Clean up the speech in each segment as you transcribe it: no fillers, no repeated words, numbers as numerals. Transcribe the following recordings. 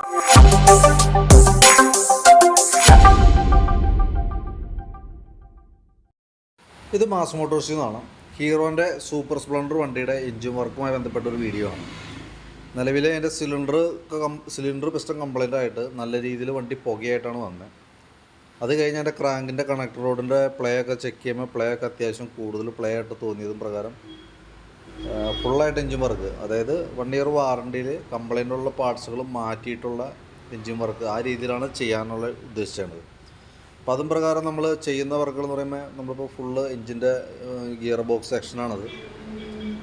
ഇത് മാസ് മോട്ടോഴ്സിൽ നിന്നാണ്. ഹീറോൻ്റെ super Splendor വണ്ടിയുടെ എഞ്ചിൻ വർക്കുമായി ബന്ധപ്പെട്ട ഒരു വീഡിയോ ആണ്. നിലവിലെ അതിൻ്റെ സിലിണ്ടർ പിസ്റ്റൺ കംപ്ലൈൻ്റ് ആയിട്ട് നല്ല രീതിയിൽ വണ്ടി പുകയായിട്ടാണ് വന്നത്. അത് കഴിഞ്ഞ് എൻ്റെ ക്രാങ്കിൻ്റെ കണക്ടർ റോഡിൻ്റെ പ്ലേ ഒക്കെ ചെക്ക് ചെയ്യുമ്പോൾ പ്ലേ ഒക്കെ അത്യാവശ്യം കൂടുതൽ പ്ലേ ആയിട്ട് തോന്നിയതും പ്രകാരം ഫുള്ളായിട്ട് എഞ്ചിൻ വർക്ക്, അതായത് 1 ഇയർ വാറണ്ടിയിൽ കംപ്ലൈൻ്റുള്ള പാർട്സുകൾ മാറ്റിയിട്ടുള്ള എഞ്ചിൻ വർക്ക് ആ രീതിയിലാണ് ചെയ്യാനുള്ള ഉദ്ദേശിച്ചത്. അപ്പോൾ അതും പ്രകാരം നമ്മൾ ചെയ്യുന്ന വർക്കുകൾ എന്ന് പറയുമ്പോൾ നമ്മളിപ്പോൾ ഫുള്ള് എഞ്ചിൻ്റെ ഗിയർ ബോക്സ് സെക്ഷനാണത്.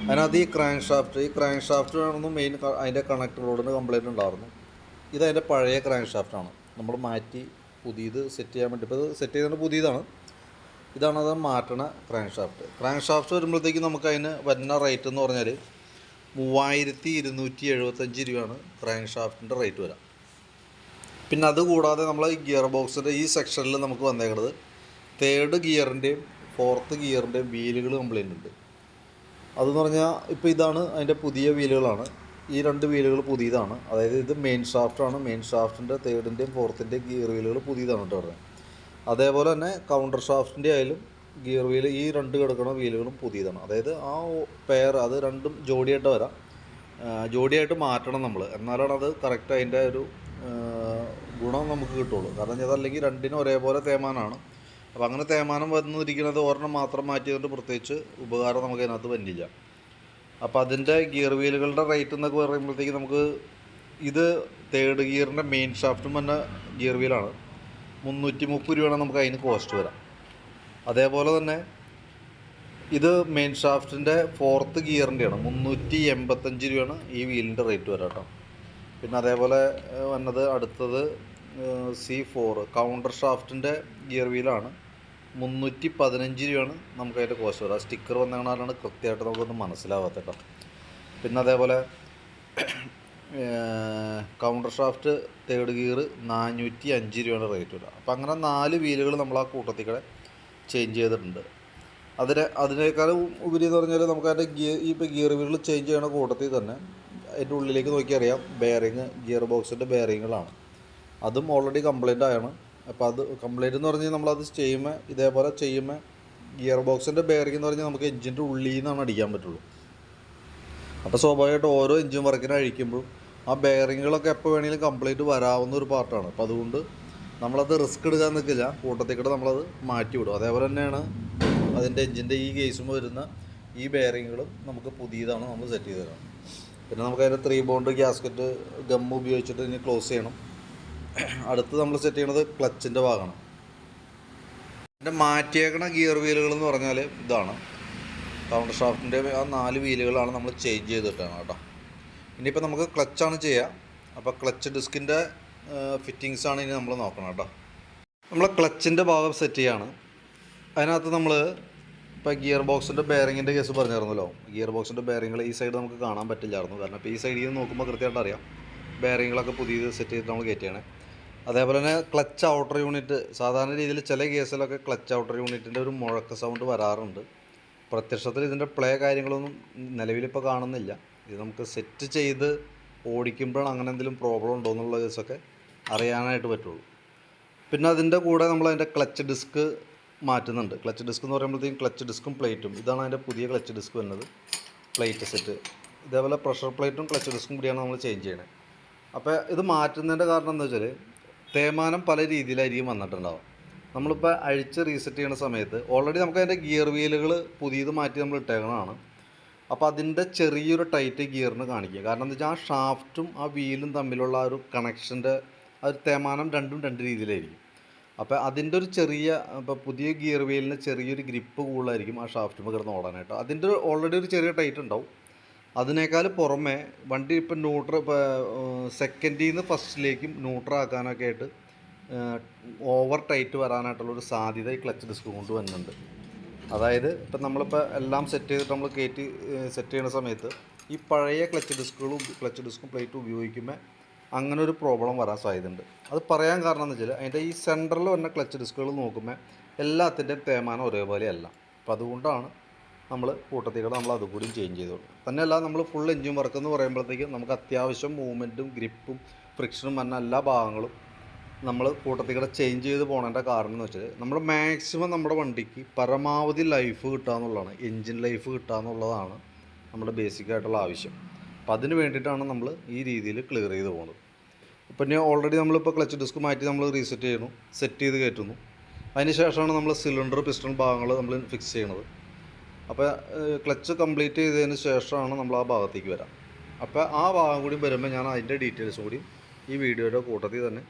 അതിനകത്ത് ഈ ക്രാങ്ക് ഷാഫ്റ്റ് ആണെന്ന് മെയിൻ അതിൻ്റെ കണക്ടർ റോഡിന് കംപ്ലൈൻറ്റ് ഉണ്ടായിരുന്നു. ഇതതിൻ്റെ പഴയ ക്രാങ്ക് ഷാഫ്റ്റാണ്. നമ്മൾ മാറ്റി പുതിയത് സെറ്റ് ചെയ്യാൻ വേണ്ടി, ഇപ്പോൾ ഇത് സെറ്റ് ചെയ്തതിൻ്റെ പുതിയതാണ്. ഇതാണത് മാറ്റണ ക്രാങ്ക് ഷാഫ്റ്റ് വരുമ്പോഴത്തേക്കും നമുക്ക് അതിന് വരുന്ന റേറ്റ് എന്ന് പറഞ്ഞാൽ 3275 രൂപയാണ് ക്രാങ്ക് ഷാഫ്റ്റിൻ്റെ റേറ്റ് വരാം. പിന്നെ അതുകൂടാതെ നമ്മൾ ഈ ഗിയർ ബോക്സിൻ്റെ ഈ സെക്ഷനിൽ നമുക്ക് വന്നേക്കുന്നത് 3rd ഗിയറിൻ്റെയും 4th ഗിയറിൻ്റെയും വീലുകൾ കംപ്ലൈൻ്റ് ഉണ്ട്. അതെന്ന് പറഞ്ഞാൽ ഇപ്പോൾ ഇതാണ് അതിൻ്റെ പുതിയ വീലുകളാണ്. ഈ 2 വീലുകൾ പുതിയതാണ്. അതായത് ഇത് മെയിൻ ഷാഫ്റ്റാണ്. മെയിൻ ഷാഫ്റ്റിൻ്റെ 3ഡിൻ്റെയും 4ത്തിൻ്റെയും ഗിയർ വീലുകൾ പുതിയതാണ് കേട്ടോ പറഞ്ഞത്. അതേപോലെ തന്നെ കൗണ്ടർ ഷാഫ്റ്റിൻ്റെ ആയാലും ഗിയർ വീല് ഈ 2 കിടക്കുന്ന വീലുകളും പുതിയതാണ്. അതായത് ആ പെയർ അത് രണ്ടും ജോഡിയായിട്ട് വരാം, ജോഡിയായിട്ട് മാറ്റണം നമ്മൾ, എന്നാലാണ് അത് കറക്റ്റ് അതിൻ്റെ ഒരു ഗുണം നമുക്ക് കിട്ടുള്ളൂ. കാരണം അതല്ലെങ്കിൽ രണ്ടിനും ഒരേപോലെ തേയ്മാനമാണ്. അപ്പോൾ അങ്ങനെ തേയ്മാനം വന്നിരിക്കുന്നത് ഒരെണ്ണം മാത്രം മാറ്റിയതുകൊണ്ട് പ്രത്യേകിച്ച് ഉപകാരം നമുക്ക് അതിനകത്ത് വന്നില്ല. അപ്പോൾ അതിൻ്റെ ഗിയർ വീലുകളുടെ റേറ്റ് എന്നൊക്കെ പറയുമ്പോഴത്തേക്ക് നമുക്ക് ഇത് 3rd ഗിയറിൻ്റെ മെയിൻ ഷാഫ്റ്റും തന്നെ ഗിയർ വീലാണ്. 330 രൂപയാണ് നമുക്ക് അതിന് കോസ്റ്റ് വരാം. അതേപോലെ തന്നെ ഇത് മെയിൻ ഷാഫ്റ്റിൻ്റെ 4th ഗിയറിൻ്റെയാണ്. 385 രൂപയാണ് ഈ വീലിൻ്റെ റേറ്റ് വരാം കേട്ടോ. പിന്നെ അതേപോലെ വന്നത് അടുത്തത് C4 കൗണ്ടർ ഷാഫ്റ്റിൻ്റെ ഗിയർ വീലാണ്. 315 രൂപയാണ് നമുക്ക് അതിൻ്റെ കോസ്റ്റ് വരിക. സ്റ്റിക്കർ വന്നതിനാലാണ് കൃത്യമായിട്ട് നമുക്കൊന്നും മനസ്സിലാവാത്ത കേട്ടോ. പിന്നെ അതേപോലെ കൗണ്ടർ ഷാഫ്റ്റ് 3rd ഗിയർ 405 രൂപയാണ് റേറ്റ് വരിക. അപ്പോൾ അങ്ങനെ 4 വീലുകൾ നമ്മൾ ആ കൂട്ടത്തിൽക്കൂടെ ചേഞ്ച് ചെയ്തിട്ടുണ്ട്. അതിനേക്കാളും ഉപരി എന്ന് പറഞ്ഞാൽ നമുക്ക് അതിൻ്റെ ഗിയർ വീലുകൾ ചേഞ്ച് ചെയ്യണ കൂട്ടത്തിൽ തന്നെ അതിൻ്റെ ഉള്ളിലേക്ക് നോക്കിയറിയാം ബെയറിങ്, ഗിയർ ബോക്സിൻ്റെ ബെയറിങ്ങുകളാണ്. അതും ഓൾറെഡി കംപ്ലൈൻ്റ് ആണ്. അപ്പോൾ അത് കംപ്ലൈൻറ്റ് എന്ന് പറഞ്ഞാൽ നമ്മളത് ചെയ്യുമ്പോൾ ഇതേപോലെ ചെയ്യുമ്പോൾ ഗിയർ ബോക്സിൻ്റെ ബെയറിംഗ് എന്ന് പറഞ്ഞാൽ നമുക്ക് എഞ്ചിൻ്റെ ഉള്ളിൽ നിന്നാണ് അടിക്കാൻ പറ്റുള്ളൂ. അപ്പോൾ സ്വാഭാവികമായിട്ട് ഓരോ എഞ്ചിൻ വർക്കിനെ അഴിക്കുമ്പോഴും ആ ബെയറിങ്ങുകളൊക്കെ എപ്പോൾ വേണമെങ്കിലും കംപ്ലൈൻറ്റ് വരാവുന്ന ഒരു പാർട്ടാണ്. അപ്പോൾ അതുകൊണ്ട് നമ്മളത് റിസ്ക് എടുക്കാൻ നിൽക്കില്ല, കൂട്ടത്തിൽക്കൂടെ നമ്മളത് മാറ്റി വിടും. അതേപോലെ തന്നെയാണ് അതിൻ്റെ എഞ്ചിൻ്റെ ഈ കേസുമ്പോൾ വരുന്ന ഈ ബെയറിങ്ങുകളും നമുക്ക് പുതിയതാണ് നമ്മൾ സെറ്റ് ചെയ്ത് തരാം. പിന്നെ നമുക്ക് അതിൻ്റെ 3 ബോണ്ട് ഗ്യാസ്കറ്റ് ഗം ഉപയോഗിച്ചിട്ട് ഇനി ക്ലോസ് ചെയ്യണം. അടുത്ത് നമ്മൾ സെറ്റ് ചെയ്യണത് ക്ലച്ചിൻ്റെ ഭാഗമാണ്. ഇതിൻ്റെ മാറ്റിയേക്കണ ഗിയർ വീലുകൾ എന്ന് പറഞ്ഞാൽ ഇതാണ്. കൗണ്ടർ ഷാഫ്റ്റിൻ്റെ ആ 4 വീലുകളാണ് നമ്മൾ ചേഞ്ച് ചെയ്തിട്ടാണ് കേട്ടോ. ഇനിയിപ്പോൾ നമുക്ക് ക്ലച്ചാണ് ചെയ്യുക. അപ്പോൾ ക്ലച്ച് ഡിസ്കിൻ്റെ ഫിറ്റിങ്സാണ് ഇനി നമ്മൾ നോക്കണം കേട്ടോ. നമ്മൾ ക്ലച്ചിൻ്റെ ഭാഗം സെറ്റ് ചെയ്യാണ്. അതിനകത്ത് നമ്മൾ ഇപ്പോൾ ഗിയർ ബോക്സിൻ്റെ ബെയറിങ്ങിൻ്റെ കേസ് പറഞ്ഞിരുന്നല്ലോ. ഗിയർ ബോക്സിൻ്റെ ബെയറിങ്ങൾ ഈ സൈഡ് നമുക്ക് കാണാൻ പറ്റില്ലായിരുന്നു. കാരണം ഇപ്പോൾ ഈ സൈഡിൽ നിന്ന് നോക്കുമ്പോൾ കൃത്യമായിട്ട് അറിയാം ബെയറിങ്ങളൊക്കെ പുതിയത് സെറ്റ് ചെയ്തിട്ട് നമ്മൾ കയറ്റിയാണ്. അതേപോലെ തന്നെ ക്ലച്ച് ഔട്ടർ യൂണിറ്റ് സാധാരണ രീതിയിൽ ചില കേസിലൊക്കെ ക്ലച്ച് ഔട്ടർ യൂണിറ്റിൻ്റെ ഒരു മുഴക്ക സൗണ്ട് വരാറുണ്ട്. പ്രത്യക്ഷത്തിൽ ഇതിൻ്റെ പ്ലേ കാര്യങ്ങളൊന്നും നിലവിലിപ്പോൾ കാണുന്നില്ല. ഇത് നമുക്ക് സെറ്റ് ചെയ്ത് ഓടിക്കുമ്പോഴാണ് അങ്ങനെ എന്തെങ്കിലും പ്രോബ്ലം ഉണ്ടോ എന്നുള്ള കേസൊക്കെ അറിയാനായിട്ട് പറ്റുള്ളൂ. പിന്നെ അതിൻ്റെ കൂടെ നമ്മൾ അതിൻ്റെ ക്ലച്ച് ഡിസ്ക് മാറ്റുന്നുണ്ട്. ക്ലച്ച് ഡിസ്ക് എന്ന് പറയുമ്പോഴത്തേക്കും ക്ലച്ച് ഡിസ്കും പ്ലേറ്റും, ഇതാണ് അതിൻ്റെ പുതിയ ക്ലച്ച് ഡിസ്ക് വരുന്നത്, പ്ലേറ്റ് സെറ്റ്. ഇതേപോലെ പ്രഷർ പ്ലേറ്റും ക്ലച്ച് ഡിസ്കും കൂടിയാണ് നമ്മൾ ചേഞ്ച് ചെയ്യണത്. അപ്പോൾ ഇത് മാറ്റുന്നതിൻ്റെ കാരണം എന്താ വെച്ചാൽ തേയ്മാനം പല രീതിയിലായിരിക്കും വന്നിട്ടുണ്ടാവും. നമ്മളിപ്പോൾ അഴിച്ച് റീസെറ്റ് ചെയ്യുന്ന സമയത്ത് ഓൾറെഡി നമുക്ക് അതിൻ്റെ ഗിയർ വീലുകൾ പുതിയത് മാറ്റി നമ്മൾ ഇട്ടേക്കണതാണ്. അപ്പോൾ അതിൻ്റെ ചെറിയൊരു ടൈറ്റ് ഗിയറിന് കാണിക്കുക. കാരണം എന്താ വെച്ചാൽ ആ ഷാഫ്റ്റും ആ വീലും തമ്മിലുള്ള ആ ഒരു കണക്ഷൻ്റെ ആ ഒരു തേയ്മാനം രണ്ടും 2 രീതിയിലായിരിക്കും. അപ്പോൾ അതിൻ്റെ ഒരു ചെറിയ ഇപ്പോൾ പുതിയ ഗിയർ വീലിന് ചെറിയൊരു ഗ്രിപ്പ് കൂടുതലായിരിക്കും ആ ഷാഫ്റ്റുമ്പോൾ കിടന്ന് ഓടാനായിട്ട്. അതിൻ്റെ ഓൾറെഡി ഒരു ചെറിയ ടൈറ്റ് ഉണ്ടാവും. അതിനേക്കാൾ പുറമെ വണ്ടി ഇപ്പം സെക്കൻഡിൽ നിന്ന് ഫസ്റ്റിലേക്കും ന്യൂട്രാക്കാനൊക്കെ ആയിട്ട് ഓവർ ടൈറ്റ് വരാനായിട്ടുള്ളൊരു സാധ്യത ഈ ക്ലച്ച് ഡിസ്ക് കൊണ്ട് വരുന്നുണ്ട്. അതായത് ഇപ്പം നമ്മളിപ്പോൾ എല്ലാം സെറ്റ് ചെയ്തിട്ട് നമ്മൾ കയറ്റി സെറ്റ് ചെയ്യുന്ന സമയത്ത് ഈ പഴയ ക്ലച്ച് ഡിസ്കും പ്ലേറ്റും ഉപയോഗിക്കുമ്പോൾ അങ്ങനെ ഒരു പ്രോബ്ലം വരാൻ സാധ്യതയുണ്ട്. അത് പറയാൻ കാരണം എന്ന് വെച്ചാൽ അതിൻ്റെ ഈ സെൻറ്ററിൽ വന്ന ക്ലച്ച് ഡിസ്കുകൾ നോക്കുമ്പോൾ എല്ലാത്തിൻ്റെയും തേയ്മാനം ഒരേപോലെയല്ല. അപ്പോൾ അതുകൊണ്ടാണ് നമ്മൾ കൂട്ടത്തിലൂടെ നമ്മൾ അതുകൂടിയും ചേഞ്ച് ചെയ്തോളൂ. തന്നെയല്ല നമ്മൾ ഫുൾ എഞ്ചിൻ വർക്ക് എന്ന് പറയുമ്പോഴത്തേക്കും നമുക്ക് അത്യാവശ്യം മൂവ്മെൻറ്റും ഗ്രിപ്പും ഫ്രിക്ഷനും വന്ന എല്ലാ ഭാഗങ്ങളും നമ്മൾ കൂട്ടത്തിക്കടെ ചേഞ്ച് ചെയ്ത് പോകേണ്ട കാരണം എന്ന് വെച്ചാൽ നമ്മൾ മാക്സിമം നമ്മുടെ വണ്ടിക്ക് പരമാവധി ലൈഫ് കിട്ടുക എന്നുള്ളതാണ്, എൻജിൻ ലൈഫ് കിട്ടുക എന്നുള്ളതാണ് നമ്മുടെ ബേസിക്കായിട്ടുള്ള ആവശ്യം. അപ്പോൾ അതിന് വേണ്ടിയിട്ടാണ് നമ്മൾ ഈ രീതിയിൽ ക്ലിയർ ചെയ്ത് പോകുന്നത്. ഇപ്പം ഇനി ഓൾറെഡി നമ്മളിപ്പോൾ ക്ലച്ച് ഡിസ്ക് മാറ്റി നമ്മൾ റീസെറ്റ് ചെയ്യുന്നു, സെറ്റ് ചെയ്ത് കയറ്റുന്നു. അതിന് ശേഷമാണ് നമ്മൾ സിലിണ്ടർ പിസ്റ്റൺ ഭാഗങ്ങൾ നമ്മൾ ഫിക്സ് ചെയ്യണത്. അപ്പോൾ ക്ലച്ച് കംപ്ലീറ്റ് ചെയ്തതിന് ശേഷമാണ് നമ്മൾ ആ ഭാഗത്തേക്ക് വരാം. അപ്പോൾ ആ ഭാഗം കൂടി വരുമ്പോൾ ഞാൻ അതിൻ്റെ ഡീറ്റെയിൽസ് കൂടി ഈ വീഡിയോയുടെ കൂട്ടത്തിൽ തന്നെ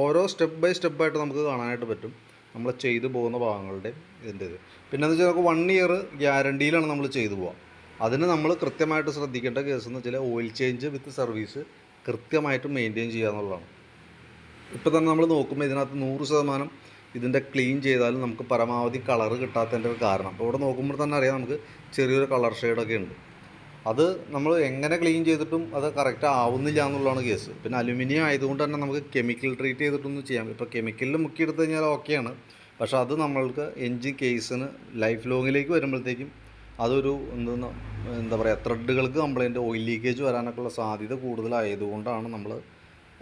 ഓരോ സ്റ്റെപ്പ് ബൈ സ്റ്റെപ്പായിട്ട് നമുക്ക് കാണാനായിട്ട് പറ്റും, നമ്മൾ ചെയ്തു പോകുന്ന ഭാഗങ്ങളുടെയും ഇതിൻ്റേത്. പിന്നെ എന്ന് വെച്ചാൽ നമുക്ക് 1 ഇയർ ഗ്യാരണ്ടിയിലാണ് നമ്മൾ ചെയ്തു പോവുക. അതിന് നമ്മൾ കൃത്യമായിട്ട് ശ്രദ്ധിക്കേണ്ട കേസ് എന്ന് വെച്ചാൽ ഓയിൽ ചേഞ്ച് വിത്ത് സർവീസ് കൃത്യമായിട്ട് മെയിൻറ്റെയിൻ ചെയ്യുക എന്നുള്ളതാണ്. ഇപ്പോൾ തന്നെ നമ്മൾ നോക്കുമ്പോൾ ഇതിനകത്ത് 100% ഇതിൻ്റെ ക്ലീൻ ചെയ്താലും നമുക്ക് പരമാവധി കളറ് കിട്ടാത്തതിൻ്റെ ഒരു കാരണം. അപ്പോൾ ഇവിടെ നോക്കുമ്പോൾ തന്നെ അറിയാം നമുക്ക് ചെറിയൊരു കളർ ഷെയ്ഡൊക്കെ ഉണ്ട്. അത് നമ്മൾ എങ്ങനെ ക്ലീൻ ചെയ്തിട്ടും അത് കറക്റ്റ് ആവുന്നില്ല എന്നുള്ളതാണ് കേസ്. പിന്നെ അലുമിനിയം ആയതുകൊണ്ട് തന്നെ നമുക്ക് കെമിക്കൽ ട്രീറ്റ് ചെയ്തിട്ടൊന്നും ചെയ്യാം. ഇപ്പോൾ കെമിക്കലിൽ മുക്കിയെടുത്ത് കഴിഞ്ഞാൽ ഓക്കെയാണ്, പക്ഷേ അത് നമ്മൾക്ക് എൻജിൻ കേസിന് ലൈഫ് ലോങ്ങിലേക്ക് വരുമ്പോഴത്തേക്കും അതൊരു എന്താ പറയുക, ത്രെഡുകൾക്ക് കംപ്ലൈൻറ്റ്, ഓയിൽ ലീക്കേജ് വരാനൊക്കെയുള്ള സാധ്യത കൂടുതലായതുകൊണ്ടാണ് നമ്മൾ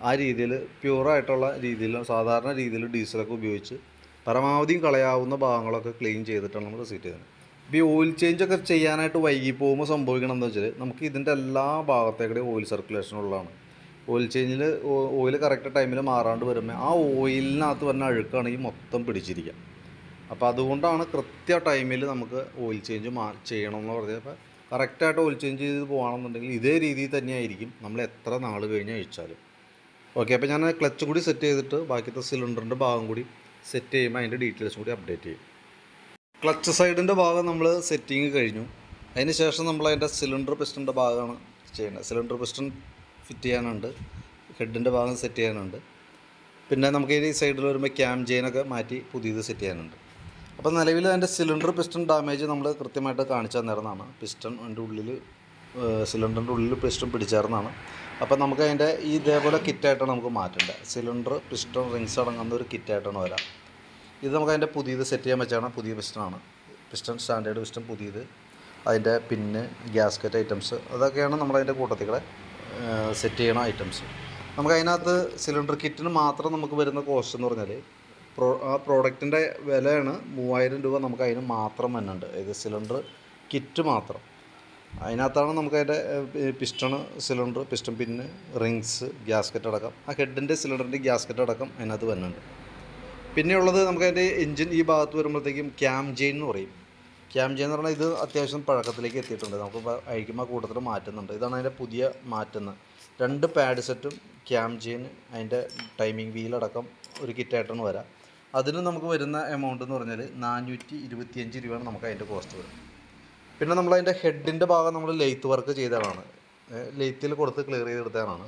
ആ രീതിയിൽ പ്യൂറായിട്ടുള്ള രീതിയിൽ സാധാരണ രീതിയിൽ ഡീസലൊക്കെ ഉപയോഗിച്ച് പരമാവധിയും കളയാവുന്ന ഭാഗങ്ങളൊക്കെ ക്ലീൻ ചെയ്തിട്ടാണ് നമ്മൾ സെറ്റ് ചെയ്യുന്നത്. ഇപ്പോൾ ഈ ഓയിൽ ചേഞ്ചൊക്കെ ചെയ്യാനായിട്ട് വൈകി പോകുമ്പോൾ സംഭവിക്കണം എന്ന് വെച്ചാൽ നമുക്ക് ഇതിൻ്റെ എല്ലാ ഭാഗത്തേക്കൂടെ ഓയിൽ സർക്കുലേഷൻ ഉള്ളതാണ്. ഓയിൽ ചേഞ്ചിൽ ഓയിൽ കറക്റ്റ് ടൈമിൽ മാറാണ്ട് വരുമ്പോൾ ആ ഓയിലിനകത്ത് വരുന്ന അഴുക്കാണെങ്കിൽ മൊത്തം പിടിച്ചിരിക്കുക. അപ്പോൾ അതുകൊണ്ടാണ് കൃത്യ ടൈമിൽ നമുക്ക് ഓയിൽ ചേഞ്ച് ചെയ്യണമെന്ന് പറഞ്ഞത്. അപ്പോൾ കറക്റ്റായിട്ട് ഓയിൽ ചേഞ്ച് ചെയ്ത് പോകുകയാണെന്നുണ്ടെങ്കിൽ ഇതേ രീതിയിൽ തന്നെയായിരിക്കും നമ്മൾ എത്ര നാൾ കഴിഞ്ഞ് അഴിച്ചാലും. ഓക്കെ, അപ്പോൾ ഞാൻ ക്ലച്ച് കൂടി സെറ്റ് ചെയ്തിട്ട് ബാക്കിയത്തെ സിലിണ്ടറിൻ്റെ ഭാഗം കൂടി സെറ്റ് ചെയ്യുമ്പോൾ അതിൻ്റെ ഡീറ്റെയിൽസ് കൂടി അപ്ഡേറ്റ് ചെയ്യും. ക്ലച്ച് സൈഡിൻ്റെ ഭാഗം നമ്മൾ സെറ്റിങ് കഴിഞ്ഞു. അതിന് ശേഷം നമ്മൾ അതിൻ്റെ സിലിണ്ടർ പിസ്റ്റൻ്റെ ഭാഗമാണ് ചെയ്യേണ്ടത്. സിലിണ്ടർ പിസ്റ്റൺ ഫിറ്റ് ചെയ്യാനുണ്ട്, ഹെഡിൻ്റെ ഭാഗം സെറ്റ് ചെയ്യാനുണ്ട്. പിന്നെ നമുക്ക് ഈ സൈഡിൽ വരുമ്പോൾ ക്യാം ചെയിനൊക്കെ മാറ്റി പുതിയത് സെറ്റ് ചെയ്യാനുണ്ട്. അപ്പോൾ നിലവിൽ അതിൻ്റെ സിലിണ്ടർ പിസ്റ്റൺ ഡാമേജ് നമ്മൾ കൃത്യമായിട്ട് കാണിച്ചു തന്നിരുന്നതാണ്. പിസ്റ്റൺ അതിൻ്റെ ഉള്ളിൽ സിലിണ്ടറിൻ്റെ ഉള്ളിൽ പിസ്റ്റൺ പിടിച്ചേർന്നതാണ്. അപ്പോൾ നമുക്ക് അതിൻ്റെ ഈ ഇതേപോലെ കിറ്റായിട്ടാണ് നമുക്ക് മാറ്റേണ്ടത്. സിലിണ്ടർ പിസ്റ്റൺ റിങ്സ് അടങ്ങുന്ന ഒരു കിറ്റായിട്ടാണ് വരാം. ഇത് നമുക്ക് അതിൻ്റെ പുതിയത് സെറ്റ് ചെയ്യാൻ വെച്ചാണ്. പുതിയ പിസ്റ്റണാണ്, പിസ്റ്റൺ സ്റ്റാൻഡേർഡ് പിസ്റ്റൺ പുതിയത്. അതിൻ്റെ പിന്ന്, ഗ്യാസ്കറ്റ് ഐറ്റംസ് അതൊക്കെയാണ് നമ്മളതിൻ്റെ കൂട്ടത്തികളെ സെറ്റ് ചെയ്യണ ഐറ്റംസ്. നമുക്ക് അതിനകത്ത് സിലിണ്ടർ കിറ്റിന് മാത്രം നമുക്ക് വരുന്ന കോസ്റ്റ് എന്ന് പറഞ്ഞാൽ ആ പ്രോഡക്റ്റിൻ്റെ വിലയാണ് 3000 രൂപ നമുക്ക് അതിന് മാത്രം വരുന്നുണ്ട്. ഇത് സിലിണ്ടർ കിറ്റ് മാത്രം. അതിനകത്താണ് നമുക്ക് അതിൻ്റെ പിസ്റ്റൺ, സിലിണ്ടർ, പിസ്റ്റൺ പിന്ന്, റിങ്സ്, ഗ്യാസ്കറ്റ് അടക്കം, ആ ഹെഡിൻ്റെ സിലിണ്ടറിൻ്റെ ഗ്യാസ്കറ്റ് അടക്കം അതിനകത്ത് വരുന്നുണ്ട്. പിന്നെയുള്ളത് നമുക്ക് അതിൻ്റെ എൻജിൻ ഈ ഭാഗത്ത് വരുമ്പോഴത്തേക്കും ക്യാം ചെയിൻ എന്ന് പറയും. ക്യാം ചെയിൻ എന്ന് പറഞ്ഞാൽ ഇത് അത്യാവശ്യം പഴക്കത്തിലേക്ക് എത്തിയിട്ടുണ്ട്. നമുക്ക് അഴിക്കുമ്പോൾ കൂട്ടത്തിൽ മാറ്റുന്നുണ്ട്. ഇതാണ് അതിൻ്റെ പുതിയ മാറ്റുന്നത്. 2 പാഡ് സെറ്റും ക്യാം ചെയിൻ, അതിൻ്റെ ടൈമിംഗ് വീലടക്കം ഒരു കിറ്റായിട്ടാണ് വരാം. അതിന് നമുക്ക് വരുന്ന എമൗണ്ട് എന്ന് പറഞ്ഞാൽ 425 രൂപയാണ് നമുക്ക് അതിൻ്റെ കോസ്റ്റ് വരും. പിന്നെ നമ്മളതിൻ്റെ ഹെഡിൻ്റെ ഭാഗം നമ്മൾ ലെയ്ത്ത് വർക്ക് ചെയ്തതാണ്, ലെയ്ത്തിൽ കൊടുത്ത് ക്ലിയർ ചെയ്തെടുത്തതാണ്.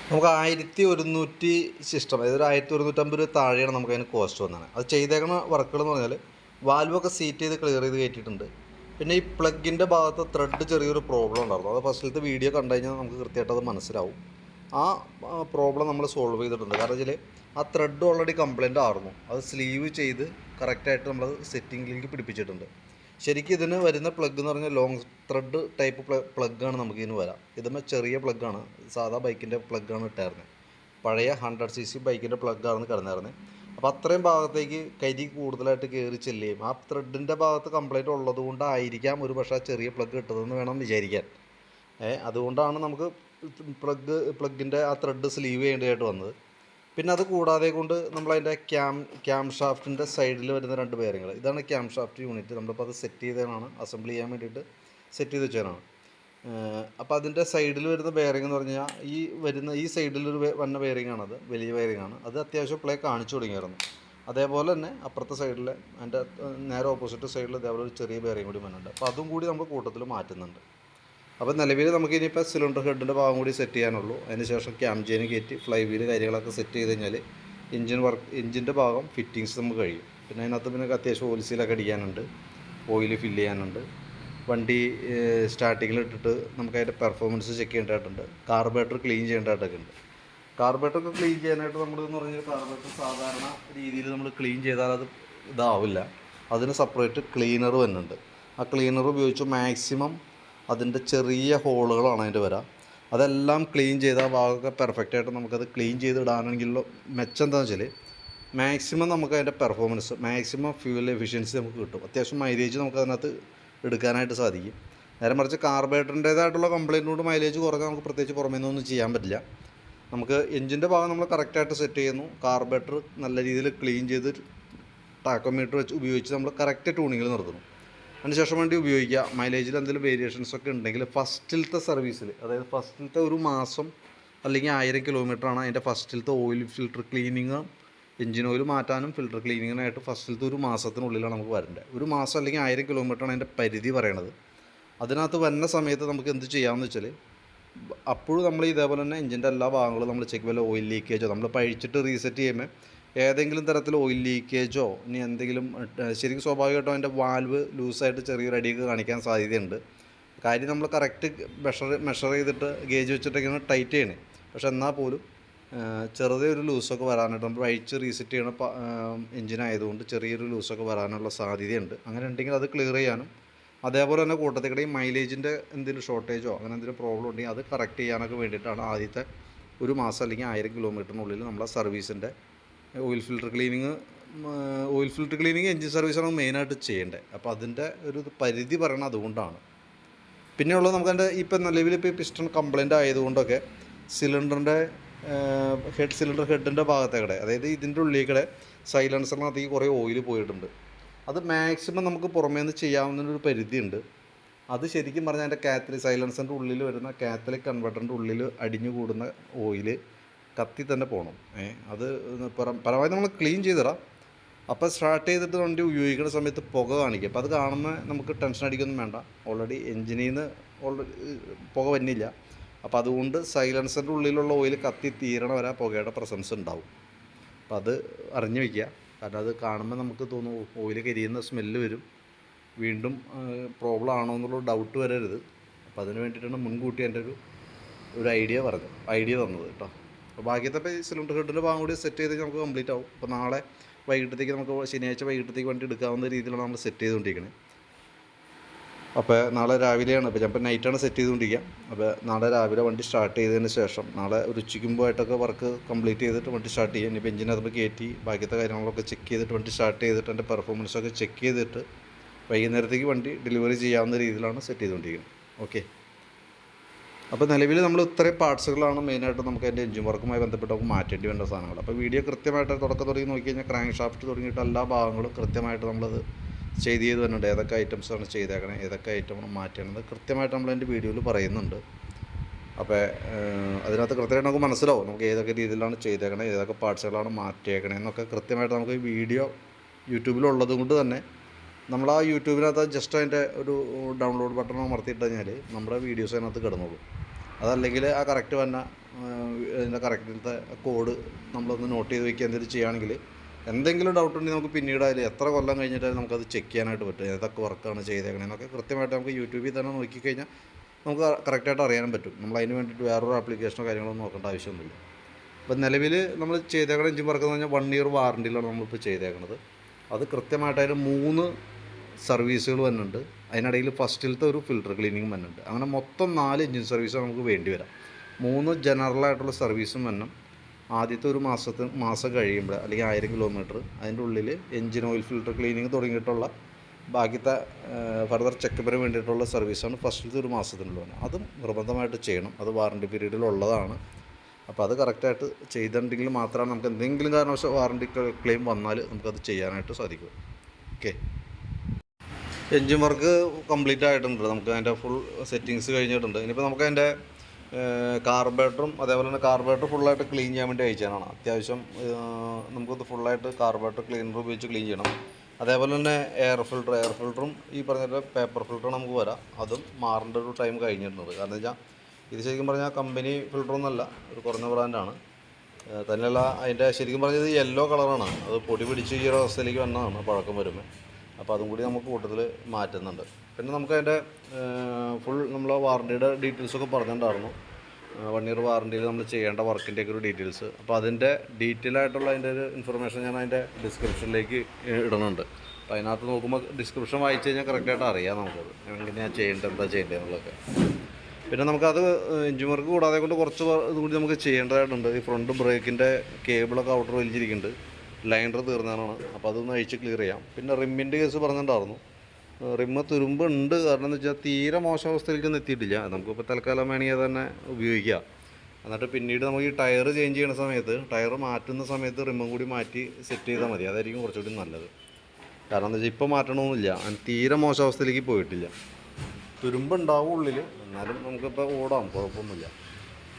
നമുക്ക് 1100 സിസ്റ്റം, അതായത് 1150 രൂപ താഴെയാണ് നമുക്ക് അതിന് കോസ്റ്റ് വന്നത്. അത് ചെയ്തേക്കുന്ന വർക്കുകൾ എന്ന് പറഞ്ഞാൽ വാൽവൊക്കെ സീറ്റ് ചെയ്ത് ക്ലിയർ ചെയ്ത് കയറ്റിയിട്ടുണ്ട്. പിന്നെ ഈ പ്ലഗിൻ്റെ ഭാഗത്ത് ത്രെഡ് ചെറിയൊരു പ്രോബ്ലം ഉണ്ടായിരുന്നു. അത് ഫസ്റ്റിലത്തെ വീഡിയോ കണ്ടു കഴിഞ്ഞാൽ നമുക്ക് കൃത്യമായിട്ട് അത് മനസ്സിലാവും. ആ പ്രോബ്ലം നമ്മൾ സോൾവ് ചെയ്തിട്ടുണ്ട്. കാരണം വെച്ചാൽ ആ ത്രെഡ് ഓൾറെഡി കംപ്ലൈൻ്റ് ആയിരുന്നു. അത് സ്ലീവ് ചെയ്ത് കറക്റ്റായിട്ട് നമ്മൾ സെറ്റിങ്ങിലേക്ക് പിടിപ്പിച്ചിട്ടുണ്ട്. ശരിക്കും ഇതിന് വരുന്ന പ്ലഗ് എന്ന് പറഞ്ഞാൽ ലോങ് ത്രെഡ് ടൈപ്പ് പ്ലഗ്ഗാണ് നമുക്കിതിന് വരാം. ഇതുമ്പോൾ ചെറിയ പ്ലഗ്ഗാണ്, സാധാ ബൈക്കിൻ്റെ പ്ലഗ്ഗാണ് ഇട്ടായിരുന്നത്. പഴയ 100cc ബൈക്കിൻ്റെ പ്ലഗ്ഗാണെന്ന് കിടന്നായിരുന്നത്. അപ്പോൾ അത്രയും ഭാഗത്തേക്ക് കരി കൂടുതലായിട്ട് കയറി ചെല്ലുകയും ആ ത്രെഡിൻ്റെ ഭാഗത്ത് കംപ്ലൈൻറ്റ് ഉള്ളത് കൊണ്ടായിരിക്കാം ഒരു പക്ഷേ ആ ചെറിയ പ്ലഗ് ഇട്ടതെന്ന് വേണം വിചാരിക്കാൻ. അതുകൊണ്ടാണ് നമുക്ക് പ്ലഗിൻ്റെ ആ ത്രെഡ് സ്ലീവ് ചെയ്യേണ്ടതായിട്ട് വന്നത്. പിന്നെ അത് കൂടാതെ കൊണ്ട് നമ്മളതിൻ്റെ ക്യാം ഷാഫ്റ്റിൻ്റെ സൈഡിൽ വരുന്ന 2 ബെയറിങ്ങൾ, ഇതാണ് ക്യാം ഷാഫ്റ്റ് യൂണിറ്റ്. നമ്മളിപ്പോൾ അത് സെറ്റ് ചെയ്തതാണ്, അസംബിൾ ചെയ്യാൻ വേണ്ടിയിട്ട് സെറ്റ് ചെയ്ത് വെച്ചതാണ്. അപ്പോൾ അതിൻ്റെ സൈഡിൽ വരുന്ന ബെയറിംഗ് എന്ന് പറഞ്ഞാൽ ഈ സൈഡിലൊരു വന്ന ബെയറിങ്ങാണത്, വലിയ ബെയറിങ്ങാണ്. അത് അത്യാവശ്യം പ്ലേ കാണിച്ചു തുടങ്ങിയായിരുന്നു. അതേപോലെ തന്നെ അപ്പുറത്തെ സൈഡിൽ അതിൻ്റെ നേരെ ഓപ്പോസിറ്റ് സൈഡിൽ ഇതേപോലെ ഒരു ചെറിയ ബെയറിങ് കൂടി വന്നിട്ടുണ്ട്. അപ്പോൾ അതും കൂടി നമ്മൾ കൂട്ടത്തിൽ മാറ്റുന്നുണ്ട്. അപ്പോൾ നിലവിൽ നമുക്ക് ഇനിയിപ്പോൾ സിലിണ്ടർ ഹെഡിൻ്റെ ഭാഗം കൂടി സെറ്റ് ചെയ്യാനുള്ളൂ. അതിന് ശേഷം ക്യാം ചെയിൻ കയറ്റി ഫ്ലൈ വീല് കാര്യങ്ങളൊക്കെ സെറ്റ് ചെയ്ത് കഴിഞ്ഞാൽ എൻജിൻ്റെ ഭാഗം ഫിറ്റിങ്സ് നമുക്ക് കഴിയും. പിന്നെ അതിനകത്ത് പിന്നെ അത്യാവശ്യം ഓയിൽ സീലൊക്കെ അടിക്കാനുണ്ട്, ഓയിൽ ഫില്ല് ചെയ്യാനുണ്ട്, വണ്ടി സ്റ്റാർട്ടിങ്ങിൽ ഇട്ടിട്ട് നമുക്ക് അതിൻ്റെ പെർഫോമൻസ് ചെക്ക് ചെയ്യേണ്ടതായിട്ടുണ്ട്, കാർബറേറ്റർ ക്ലീൻ ചെയ്യേണ്ടതായിട്ടൊക്കെ ഉണ്ട്. കാർബറേറ്ററൊക്കെ ക്ലീൻ ചെയ്യാനായിട്ട് നമ്മളെന്ന് പറഞ്ഞാൽ കാർബറേറ്റർ സാധാരണ രീതിയിൽ നമ്മൾ ക്ലീൻ ചെയ്താൽ അത് ഇതാവില്ല. അതിന് സെപ്പറേറ്റ് ക്ലീനർ വരുന്നുണ്ട്. ആ ക്ലീനർ ഉപയോഗിച്ച് മാക്സിമം അതിൻ്റെ ചെറിയ ഹോളുകളാണ് അതിൻ്റെ വരാം. അതെല്ലാം ക്ലീൻ ചെയ്ത് ആ ഭാഗമൊക്കെ പെർഫെക്റ്റായിട്ട് നമുക്കത് ക്ലീൻ ചെയ്തിടാനെങ്കിലുള്ള മെച്ചം എന്താണെന്ന് വെച്ചാൽ മാക്സിമം നമുക്ക് അതിൻ്റെ പെർഫോമൻസ്, മാക്സിമം ഫ്യൂവൽ എഫിഷ്യൻസി നമുക്ക് കിട്ടും. അത്യാവശ്യം മൈലേജ് നമുക്ക് അതിനകത്ത് എടുക്കാനായിട്ട് സാധിക്കും. നേരെ മറിച്ച് കാർബറേറ്ററിൻ്റേതായിട്ടുള്ള കംപ്ലയിൻറ്റിനോട് മൈലേജ് കുറഞ്ഞാൽ നമുക്ക് പ്രത്യേകിച്ച് പുറമേ നിന്നൊന്നും ചെയ്യാൻ പറ്റില്ല. നമുക്ക് എഞ്ചിൻ്റെ ഭാഗം നമ്മൾ കറക്റ്റായിട്ട് സെറ്റ് ചെയ്യുന്നു, കാർബറേറ്റർ നല്ല രീതിയിൽ ക്ലീൻ ചെയ്ത് ടാക്കോമീറ്റർ വെച്ച് ഉപയോഗിച്ച് നമ്മൾ കറക്റ്റ് ട്യൂണിങ്ങിൽ നിർത്തുന്നു. അതിനുശേഷം വേണ്ടി ഉപയോഗിക്കുക. മൈലേജിൽ എന്തെങ്കിലും വേരിയേഷൻസ് ഒക്കെ ഉണ്ടെങ്കിൽ ഫസ്റ്റിലത്തെ സർവീസിൽ, അതായത് ഫസ്റ്റിലത്തെ ഒരു മാസം അല്ലെങ്കിൽ 1000 കിലോമീറ്ററാണ് അതിൻ്റെ ഫസ്റ്റിലത്തെ oil filter cleaning, engine oil മാറ്റാനും ഫിൽറ്റർ ക്ലീനിങ്ങിനായിട്ട് ഫസ്റ്റിലത്തെ ഒരു മാസത്തിനുള്ളിലാണ് നമുക്ക് വരേണ്ടത്. ഒരു മാസം അല്ലെങ്കിൽ 1000 കിലോമീറ്ററാണ് അതിൻ്റെ പരിധി പറയണത്. അതിനകത്ത് വരുന്ന സമയത്ത് നമുക്ക് എന്ത് ചെയ്യാമെന്ന് വെച്ചാൽ, അപ്പോഴും നമ്മൾ ഇതേപോലെ തന്നെ എഞ്ചിൻ്റെ എല്ലാ ഭാഗങ്ങളും നമ്മൾ ചെക്ക്, വല്ല ഓയിൽ ലീക്കേജോ നമ്മൾ പഴിച്ചിട്ട് റീസെറ്റ് ചെയ്യുമ്പോൾ ഏതെങ്കിലും തരത്തിൽ ഓയിൽ ലീക്കേജോ ഇനി എന്തെങ്കിലും ശരിക്കും സ്വാഭാവികമായിട്ടും അതിൻ്റെ വാൽവ് ലൂസായിട്ട് ചെറിയൊരു അടിയൊക്കെ കാണിക്കാൻ സാധ്യതയുണ്ട്. കാര്യം നമ്മൾ കറക്റ്റ് മെഷർ ചെയ്തിട്ട് ഗേജ് വെച്ചിട്ടൊക്കെയാണ് ടൈറ്റ് ചെയ്യണേ. പക്ഷെ എന്നാൽ പോലും ചെറുതേ ഒരു ലൂസൊക്കെ വരാനായിട്ട് നമ്മൾ അഴിച്ച് റീസെറ്റ് ചെയ്യണ എഞ്ചിനായതുകൊണ്ട് ചെറിയൊരു ലൂസൊക്കെ വരാനുള്ള സാധ്യതയുണ്ട്. അങ്ങനെ ഉണ്ടെങ്കിൽ അത് ക്ലിയർ ചെയ്യാനും, അതേപോലെ തന്നെ കൂട്ടത്തിക്കടെ ഈ മൈലേജിൻ്റെ എന്തെങ്കിലും ഷോർട്ടേജോ അങ്ങനെ എന്തെങ്കിലും പ്രോബ്ലം ഉണ്ടെങ്കിൽ അത് കറക്റ്റ് ചെയ്യാനൊക്കെ വേണ്ടിയിട്ടാണ് ആദ്യത്തെ ഒരു മാസം അല്ലെങ്കിൽ 1000 കിലോമീറ്ററിനുള്ളിൽ നമ്മളെ സർവീസിൻ്റെ ഓയിൽ ഫിൽറ്റർ ക്ലീനിങ് എഞ്ചിൻ സർവീസാണ് മെയിനായിട്ട് ചെയ്യേണ്ടത്. അപ്പോൾ അതിൻ്റെ ഒരു പരിധി പറയണത് അതുകൊണ്ടാണ്. പിന്നെയുള്ളത് നമുക്കതിൻ്റെ ഇപ്പം നിലവിൽ ഇപ്പോൾ പിസ്റ്റൺ കംപ്ലൈൻ്റ് ആയതുകൊണ്ടൊക്കെ സിലിണ്ടറിൻ്റെ സിലിണ്ടർ ഹെഡിൻ്റെ ഭാഗത്തേക്കടെ, അതായത് ഇതിൻ്റെ ഉള്ളിലേക്കടെ സൈലൻസറിനകത്തേക്ക് കുറേ ഓയിൽ പോയിട്ടുണ്ട്. അത് മാക്സിമം നമുക്ക് പുറമേ നിന്ന് ചെയ്യാവുന്നൊരു പരിധിയുണ്ട്. അത് ശരിക്കും പറഞ്ഞാൽ അതിൻ്റെ സൈലൻസറിൻ്റെ ഉള്ളിൽ വരുന്ന കാത്തലിക് കൺവെർട്ടറിൻ്റെ ഉള്ളിൽ അടിഞ്ഞു കൂടുന്ന ഓയിൽ കത്തി തന്നെ പോകണം. അത് പരമാവധി നമ്മൾ ക്ലീൻ ചെയ്തിടാം. അപ്പോൾ സ്റ്റാർട്ട് ചെയ്തിട്ട് വണ്ടി ഉപയോഗിക്കുന്ന സമയത്ത് പുക കാണിക്കും. അപ്പോൾ അത് കാണുമ്പോൾ നമുക്ക് ടെൻഷൻ അടിക്കൊന്നും വേണ്ട, ഓൾറെഡി എഞ്ചിനിൽ നിന്ന് പുക വന്നില്ല. അപ്പോൾ അതുകൊണ്ട് സൈലൻസറിൻ്റെ ഉള്ളിലുള്ള ഓയിൽ കത്തി തീരണ വരെ പുകയുടെ പ്രസൻസ് ഉണ്ടാവും. അപ്പോൾ അത് അറിഞ്ഞു വയ്ക്കുക. കാരണം അത് കാണുമ്പോൾ നമുക്ക് തോന്നും ഓയിൽ കരിയുന്ന സ്മെല്ല് വരും, വീണ്ടും പ്രോബ്ലം ആണോ എന്നുള്ള ഡൗട്ട് വരരുത്. അപ്പോൾ അതിന് വേണ്ടിയിട്ടാണ് മുൻകൂട്ടി എൻ്റെ ഒരു ഐഡിയ തന്നത് കേട്ടോ. അപ്പോൾ ബാക്കിയത്തെ സിലിണ്ടർ ഹെഡിൻ്റെ ഭാഗം കൂടി സെറ്റ് ചെയ്ത് നമുക്ക് കംപ്ലീറ്റ് ആവും. അപ്പോൾ നാളെ വൈകിട്ടത്തേക്ക് നമുക്ക് ശനിയാഴ്ച വൈകിട്ടത്തേക്ക് വണ്ടി എടുക്കാവുന്ന രീതിയിലാണ് നമ്മൾ സെറ്റ് ചെയ്തുകൊണ്ടിരിക്കുന്നത്. അപ്പോൾ നാളെ രാവിലെയാണ്, ഇപ്പോൾ ചിലപ്പോൾ നൈറ്റാണ് സെറ്റ് ചെയ്തുകൊണ്ടിരിക്കുക. അപ്പോൾ നാളെ രാവിലെ വണ്ടി സ്റ്റാർട്ട് ചെയ്തതിന് ശേഷം നാളെ ഒരു ഉച്ചയ്ക്കുമ്പോഴായിട്ടൊക്കെ വർക്ക് കംപ്ലീറ്റ് ചെയ്തിട്ട് വണ്ടി സ്റ്റാർട്ട് ചെയ്യാം. ഇനിയിപ്പോൾ എഞ്ചിനകത്ത് കയറ്റി ബാക്കിയത്തെ കാര്യങ്ങളൊക്കെ ചെക്ക് ചെയ്തിട്ട് വണ്ടി സ്റ്റാർട്ട് ചെയ്തിട്ട് എൻ്റെ പെർഫോമൻസൊക്കെ ചെക്ക് ചെയ്തിട്ട് വൈകുന്നേരത്തേക്ക് വണ്ടി ഡെലിവറി ചെയ്യാവുന്ന രീതിയിലാണ് സെറ്റ് ചെയ്തുകൊണ്ടിരിക്കുന്നത്. ഓക്കെ. അപ്പോൾ നിലവിൽ നമ്മൾ ഇത്രയും പാർട്സുകളാണ് മെയിനായിട്ട് നമുക്ക് അതിൻ്റെ എഞ്ചിൻ വർക്കുമായി ബന്ധപ്പെട്ട് നമുക്ക് മാറ്റേണ്ടി വേണ്ട സാധനങ്ങൾ. അപ്പോൾ വീഡിയോ കൃത്യമായിട്ട് തുടക്കം തുടങ്ങി നോക്കി കഴിഞ്ഞാൽ ക്രാങ്ക് ഷാഫ്റ്റ് തുടങ്ങിയിട്ട് എല്ലാ ഭാഗങ്ങളും കൃത്യമായിട്ട് നമ്മളത് ചെയ്ത് വരുന്നുണ്ട്. ഏതൊക്കെ ഐറ്റംസാണ് ചെയ്തേക്കണേ, ഏതൊക്കെ ഐറ്റമാണ് മാറ്റേണ്ടത് കൃത്യമായിട്ട് നമ്മൾ എൻ്റെ വീഡിയോയിൽ പറയുന്നുണ്ട്. അപ്പോൾ അതിനകത്ത് കൃത്യമായിട്ട് നമുക്ക് മനസ്സിലാവും നമുക്ക് ഏതൊക്കെ രീതിയിലാണ് ചെയ്തേക്കണേ, ഏതൊക്കെ പാർട്സുകളാണ് മാറ്റിയേക്കണേ എന്നൊക്കെ കൃത്യമായിട്ട് നമുക്ക് വീഡിയോ യൂട്യൂബിലുള്ളത് കൊണ്ട് തന്നെ നമ്മൾ ആ യൂട്യൂബിനകത്ത് ജസ്റ്റ് അതിൻ്റെ ഒരു ഡൗൺലോഡ് ബട്ടൺ അമർത്തിയിട്ട് കഴിഞ്ഞാൽ നമ്മുടെ വീഡിയോസ് അതിനകത്ത് കിടന്നോളും. അതല്ലെങ്കിൽ ആ കറക്റ്റ് വന്ന അതിൻ്റെ കറക്റ്റിലത്തെ കോഡ് നമ്മളൊന്ന് നോട്ട് ചെയ്ത് വയ്ക്കുക എന്തെങ്കിലും ചെയ്യുകയാണെങ്കിൽ എന്തെങ്കിലും ഡൗട്ട് ഉണ്ടെങ്കിൽ നമുക്ക് പിന്നീട് അതിൽ എത്ര കൊല്ലം കഴിഞ്ഞിട്ടായാലും നമുക്കത് ചെക്ക് ചെയ്യാനായിട്ട് പറ്റും. ഏതൊക്കെ വർക്കാണ് ചെയ്തേക്കണേന്നൊക്കെ കൃത്യമായിട്ട് നമുക്ക് യൂട്യൂബിൽ തന്നെ നോക്കിക്കഴിഞ്ഞാൽ നമുക്ക് കറക്റ്റായിട്ട് അറിയാനും പറ്റും. നമ്മൾ അതിന് വേണ്ടിയിട്ട് വേറൊരു ആപ്ലിക്കേഷനോ കാര്യങ്ങളൊന്നും നോക്കേണ്ട ആവശ്യമൊന്നുമില്ല. അപ്പോൾ നിലവിൽ നമ്മൾ ചെയ്തേക്കണ എഞ്ചിൻ വർക്ക് എന്ന് പറഞ്ഞാൽ 1 ഇയർ വാറണ്ടിയിലാണ് നമ്മളിപ്പോൾ ചെയ്തേക്കണത്. അത് കൃത്യമായിട്ട് അതിന് 3 സർവീസുകൾ വരുന്നുണ്ട്. അതിനിടയിൽ ഫസ്റ്റിലത്തെ ഒരു ഫിൽറ്റർ ക്ലീനിങ് വരുന്നുണ്ട്. അങ്ങനെ മൊത്തം 4 എഞ്ചിൻ സർവീസ് നമുക്ക് വേണ്ടി വരാം. 3 ജനറലായിട്ടുള്ള സർവീസും വരണം. ആദ്യത്തെ ഒരു മാസം കഴിയുമ്പോൾ അല്ലെങ്കിൽ 1000 കിലോമീറ്റർ അതിൻ്റെ ഉള്ളിൽ എഞ്ചിൻ ഓയിൽ ഫിൽറ്റർ ക്ലീനിങ് തുടങ്ങിയിട്ടുള്ള ബാക്കിത്തെ ഫർദർ ചെക്കപ്പിന് വേണ്ടിയിട്ടുള്ള സർവീസാണ് ഫസ്റ്റിലത്തെ ഒരു മാസത്തിനുള്ളിൽ. അതും നിർബന്ധമായിട്ട് ചെയ്യണം. അത് വാറണ്ടി പീരീഡിലുള്ളതാണ്. അപ്പോൾ അത് കറക്റ്റായിട്ട് ചെയ്തിട്ടുണ്ടെങ്കിൽ മാത്രമാണ് നമുക്ക് എന്തെങ്കിലും കാരണവശാൽ വാറണ്ടി ക്ലെയിം വന്നാൽ നമുക്കത് ചെയ്യാനായിട്ട് സാധിക്കും. ഓക്കെ. എൻജിൻ വർക്ക് കംപ്ലീറ്റ് ആയിട്ടുണ്ട്. നമുക്ക് അതിൻ്റെ ഫുൾ സെറ്റിങ്സ് കഴിഞ്ഞിട്ടുണ്ട്. ഇനിയിപ്പോൾ നമുക്ക് അതിൻ്റെ കാർബറേറ്ററും അതേപോലെ തന്നെ കാർബറേറ്റർ ഫുള്ളായിട്ട് ക്ലീൻ ചെയ്യാൻ വേണ്ടി അയച്ചാണ്. അത്യാവശ്യം നമുക്കത് ഫുള്ളായിട്ട് കാർബറേറ്റർ ക്ലീനർ ഉപയോഗിച്ച് ക്ലീൻ ചെയ്യണം. അതേപോലെ തന്നെ എയർ ഫിൽറ്ററും ഈ പറഞ്ഞ പേപ്പർ ഫിൽറ്റർ നമുക്ക് വരാം. അതും മാറേണ്ട ഒരു ടൈം കഴിഞ്ഞിട്ടുണ്ട്. കാരണം വെച്ചാൽ ഇത് ശരിക്കും പറഞ്ഞാൽ കമ്പനി ഫിൽറ്ററൊന്നുമല്ല, ഒരു കുറഞ്ഞ ബ്രാൻഡാണ്. തന്നെയല്ല അതിൻ്റെ ശരിക്കും പറഞ്ഞത് യെല്ലോ കളറാണ്. അത് പൊടി പിടിച്ച് ഈ ഒരു അവസ്ഥയിലേക്ക് വന്നതാണ് പഴക്കം വരുമ്പോൾ. അപ്പോൾ അതും കൂടി നമുക്ക് കൂട്ടത്തിൽ മാറ്റുന്നുണ്ട്. പിന്നെ നമുക്ക് അതിൻ്റെ ഫുൾ നമ്മൾ വാറണ്ടിയുടെ ഡീറ്റെയിൽസൊക്കെ പറഞ്ഞിട്ടുണ്ടായിരുന്നു. 1 ഇയർ വാറണ്ടിയിൽ നമ്മൾ ചെയ്യേണ്ട വർക്കിൻ്റെയൊക്കെ ഒരു ഡീറ്റെയിൽസ്. അപ്പോൾ അതിൻ്റെ ഡീറ്റെയിൽ ആയിട്ടുള്ള അതിൻ്റെ ഒരു ഇൻഫർമേഷൻ ഞാൻ അതിൻ്റെ ഡിസ്ക്രിപ്ഷനിലേക്ക് ഇടുന്നുണ്ട്. അപ്പോൾ അതിനകത്ത് നോക്കുമ്പോൾ ഡിസ്ക്രിപ്ഷൻ വായിച്ച് കഴിഞ്ഞാൽ കറക്റ്റായിട്ട് അറിയാം നമുക്കത് എങ്ങനെയാണ് ചെയ്യേണ്ടത്, എന്താ ചെയ്യേണ്ടത് എന്നുള്ളതൊക്കെ. പിന്നെ നമുക്കത് എഞ്ചിൻ വർക്ക് കൂടാതെ കൊണ്ട് കുറച്ച് ഇതുകൂടി നമുക്ക് ചെയ്യേണ്ടതായിട്ടുണ്ട്. ഈ ഫ്രണ്ട് ബ്രേക്കിൻ്റെ കേബിളൊക്കെ ഔട്ടർ വലിച്ചിരിക്കുന്നുണ്ട്, ലൈനർ തീർന്നതാണ്. അപ്പോൾ അതൊന്ന് അഴിച്ച് ക്ലിയർ ചെയ്യാം. പിന്നെ റിമ്മിൻ്റെ കേസ് പറഞ്ഞിട്ടുണ്ടായിരുന്നു. റിമ്മ് തുരുമ്പുണ്ട്, കാരണം എന്ന് വെച്ചാൽ തീരെ മോശാവസ്ഥയിലേക്കൊന്നും എത്തിയിട്ടില്ല. നമുക്കിപ്പോൾ തൽക്കാലം വേണമെങ്കിൽ അത് തന്നെ ഉപയോഗിക്കാം. എന്നിട്ട് പിന്നീട് നമുക്ക് ഈ ടയർ ചേഞ്ച് ചെയ്യുന്ന സമയത്ത്, ടയർ മാറ്റുന്ന സമയത്ത് റിമ്മും കൂടി മാറ്റി സെറ്റ് ചെയ്താൽ മതി. അതായിരിക്കും കുറച്ചുകൂടി നല്ലത്. കാരണം എന്താ വെച്ചാൽ ഇപ്പോൾ മാറ്റണമെന്നില്ല, തീരെ മോശാവസ്ഥയിലേക്ക് പോയിട്ടില്ല. തുരുമ്പുണ്ടാവും ഉള്ളിൽ, എന്നാലും നമുക്കിപ്പോൾ ഓടാം, കുഴപ്പമൊന്നുമില്ല.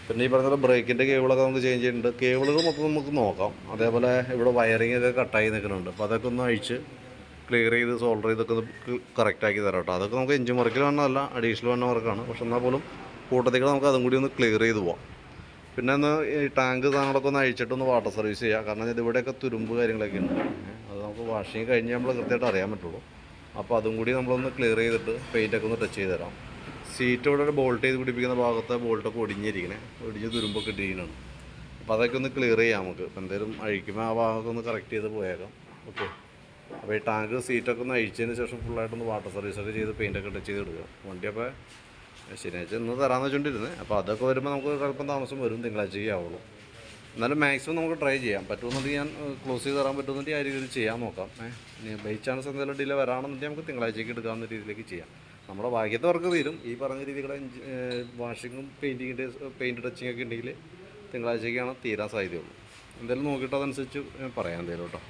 പിന്നെ ഈ പറഞ്ഞ ബ്രേക്കിൻ്റെ കേബിളൊക്കെ നമുക്ക് ചേഞ്ച് ചെയ്യുന്നുണ്ട്. കേബിളുകൾ മൊത്തം നമുക്ക് നോക്കാം. അതേപോലെ ഇവിടെ വയറിംഗ് ഒക്കെ കട്ടായി നിൽക്കുന്നുണ്ട്. അപ്പോൾ അതൊക്കെ ഒന്ന് അഴിച്ച് ക്ലിയർ ചെയ്ത് സോൾഡർ ചെയ്തൊക്കെ കറക്റ്റാക്കി തരാം കേട്ടോ. അതൊക്കെ നമുക്ക് എഞ്ചിൻ വർക്കിൽ വന്നതല്ല, അഡീഷണൽ വന്ന വർക്കാണ്. പക്ഷെ എന്നാൽ പോലും കൂട്ടത്തിൽ നമുക്ക് അതും കൂടി ഒന്ന് ക്ലിയർ ചെയ്ത് പോവാം. പിന്നെ ഒന്ന് ഈ ടാങ്ക് സാധനങ്ങളൊക്കെ ഒന്ന് അഴിച്ചിട്ടൊന്ന് വാട്ടർ സർവീസ് ചെയ്യാം. കാരണം ഇവിടെയൊക്കെ തുരുമ്പ് കാര്യങ്ങളൊക്കെ ഉണ്ട്. അത് നമുക്ക് വാഷിങ് കഴിഞ്ഞ് നമ്മൾ കൃത്യമായിട്ട് അറിയാൻ പറ്റുള്ളൂ. അപ്പോൾ അതും കൂടി നമ്മളൊന്ന് ക്ലിയർ ചെയ്തിട്ട് പെയിൻറ്റൊക്കെ ഒന്ന് ടച്ച് ചെയ്ത് തരാം. സീറ്റ് ഇവിടെ ബോൾട്ട് ചെയ്ത് പിടിപ്പിക്കുന്ന ഭാഗത്തെ ബോൾട്ടൊക്കെ ഒടിഞ്ഞ് തുരുമ്പൊക്കെ ഇട്ടിരിക്കുന്നതാണ്. അപ്പോൾ അതൊക്കെ ഒന്ന് ക്ലിയർ ചെയ്യാം നമുക്ക്. അപ്പോൾ എന്തെങ്കിലും അഴിക്കുമ്പോൾ ആ ഭാഗമൊക്കെ ഒന്ന് കറക്റ്റ് ചെയ്ത് പോയേക്കാം. ഓക്കെ. അപ്പോൾ ഈ ടാങ്ക് സീറ്റൊക്കെ ഒന്ന് അഴിച്ചതിന് ശേഷം ഫുള്ളായിട്ടൊന്ന് വാട്ടർ സർവീസൊക്കെ ചെയ്ത് പെയിൻറ്റൊക്കെ ടച്ച് ചെയ്ത് എടുക്കുക. വണ്ടി അപ്പോൾ ശനിയാഴ്ച ഇന്ന് തരാമെന്ന് വെച്ചുകൊണ്ടിരുന്നത്. അപ്പോൾ അതൊക്കെ വരുമ്പോൾ നമുക്ക് അല്പം താമസം വരും, തിങ്കളാഴ്ചയ്ക്ക് ആവുള്ളൂ. എന്നാലും മാക്സിമം നമുക്ക് ട്രൈ ചെയ്യാം. പറ്റുമെന്നുണ്ടെങ്കിൽ ഞാൻ ക്ലോസ് ചെയ്ത് തരാൻ പറ്റുമെന്നുണ്ടെങ്കിൽ ആ രീതിയിൽ ചെയ്യാൻ നോക്കാം. ഇനി ബൈ ചാൻസ് എന്തെങ്കിലും ഡിലേ വരാണെന്നുണ്ടെങ്കിൽ നമുക്ക് തിങ്കളാഴ്ചയ്ക്ക് എടുക്കാവുന്ന രീതിയിലേക്ക് ചെയ്യാം. നമ്മുടെ ഭാഗ്യത്തെ വർക്ക് തീരും. ഈ പറഞ്ഞ രീതിയിലുള്ള വാഷിങ്ങും പെയിൻറ്റിങ്ങിൻ്റെ പെയിൻറ്റ് ടച്ചിങ് ഒക്കെ ഉണ്ടെങ്കിൽ തിങ്കളാഴ്ചയ്ക്കാണ് തീരാൻ സാധ്യതയുള്ളൂ. എന്തായാലും നോക്കിയിട്ട് അതനുസരിച്ച് പറയാം എന്തായാലും കേട്ടോ.